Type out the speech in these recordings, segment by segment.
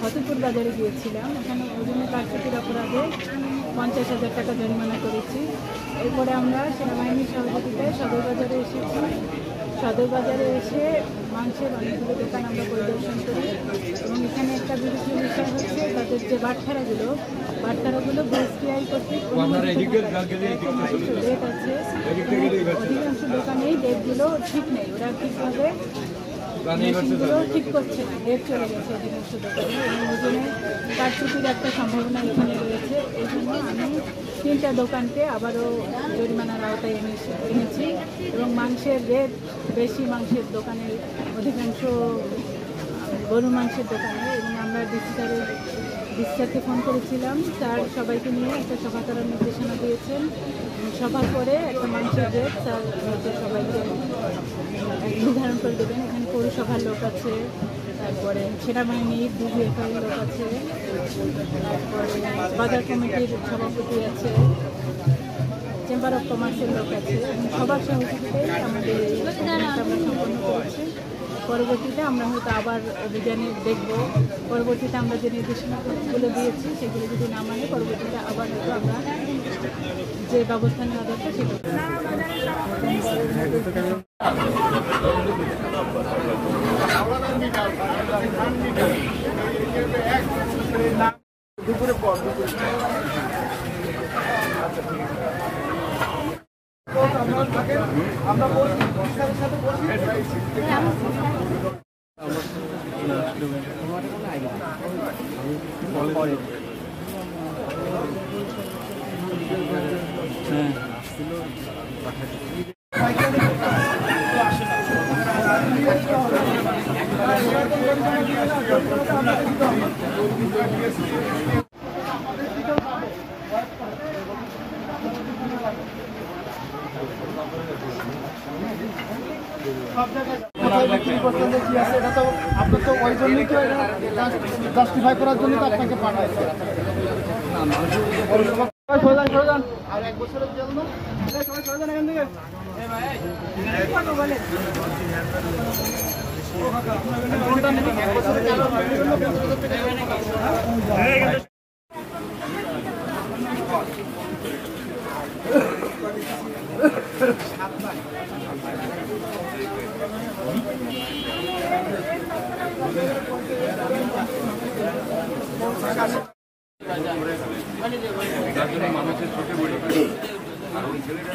ফতেপুর বাজারে গিয়েছিলাম, এখানে ওজনে কারচুপির অপরাধে 50,000 টাকা জরিমানা করেছি। এরপরে আমরা সেনাবাহিনীর সহযোগিতায় সদর বাজারে এসেছি। সদর বাজারে এসে মাংসের অনেকগুলো দোকান আমরা পরিদর্শন করি এবং এখানে একটা বিশেষ বিষয় হচ্ছে তাদের যে বাটখারাগুলো বিএসটিআই কর্তৃক ডেট আছে, অধিকাংশ দোকানেই ডেটগুলো ঠিক নেই, ওরা ঠিকভাবে মেশিনগুলো ঠিক করছে না, ডেট চলে গেছে অধিকাংশ দোকানে এবং ওজনে কারচুপির একটা সম্ভাবনা এখানে রয়েছে। এই জন্য আমি 3টা দোকানকে আবারও জরিমানার আওতায় এনেছি এবং মাংসের রেট বেশি মাংসের দোকানে, অধিকাংশ গরু মাংসের দোকানে, এবং আমরা ডিসি স্যারকে ফোন করেছিলাম, স্যার সবাইকে নিয়ে একটা সভা করার নির্দেশনা দিয়েছেন। সভার পরে একটা মাংসের রেট স্যার হয়তো সবাইকে নির্ধারণ করে দেবেন। এখানে পৌরসভার লোক আছে, তারপরে সেনাবাহিনীর ডিজিএফআই লোক আছে, তারপরে বাজার কমিটির সভাপতি আছে, চেম্বার অফ কমার্সের লোক আছে, এবং সবার সহযোগিতায় আমাদের এই আমরা সম্পন্ন করেছি। পরবর্তীতে আমরা হয়তো আবার অভিযানে দেখব, পরবর্তীতে আমরা যে নির্দেশনাগুলো দিয়েছি সেগুলো যদি না মানে পরবর্তীতে আবার হয়তো আমরা যে ব্যবস্থা নেওয়া দরকার সেটা। দুপুরে পর আমরা সাথে এটা তো আপনার তো ওই জন্যই তো জাস্টিফাই করার জন্য তো আপনাকে পাঠাইছে। আর 1 বছরের জন্য মানুষের চোখে পড়ে আর ওই ছেলেটা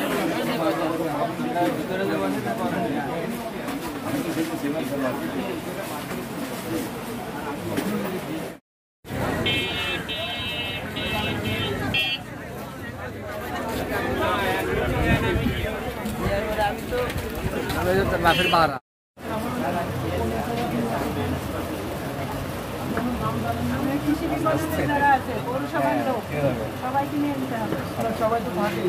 বাপের বাড়া সবাইকে নিয়ে নিতে হবে, সবাই তো থাকে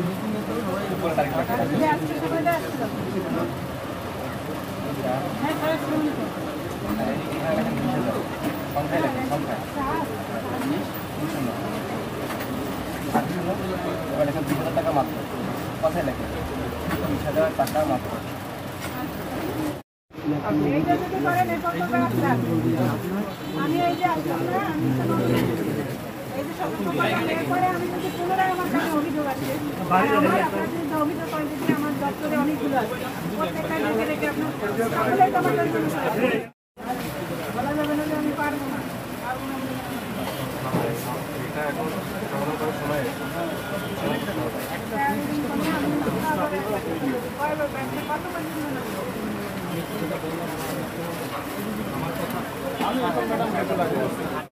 এখন 2,000 টাকা মাত্র, কথাই লেখে 20,000 টাকা মাত্র। আমি এই যে আমি যদি পুনরায় আমার কাছে অভিযোগ আছে, অভিযোগ করেন যে আমার দপ্তরে অনেকগুলো আছে, প্রত্যেকটা রেখে রেখে আপনার বলা যাবে না যে আমি পারবো না। আমি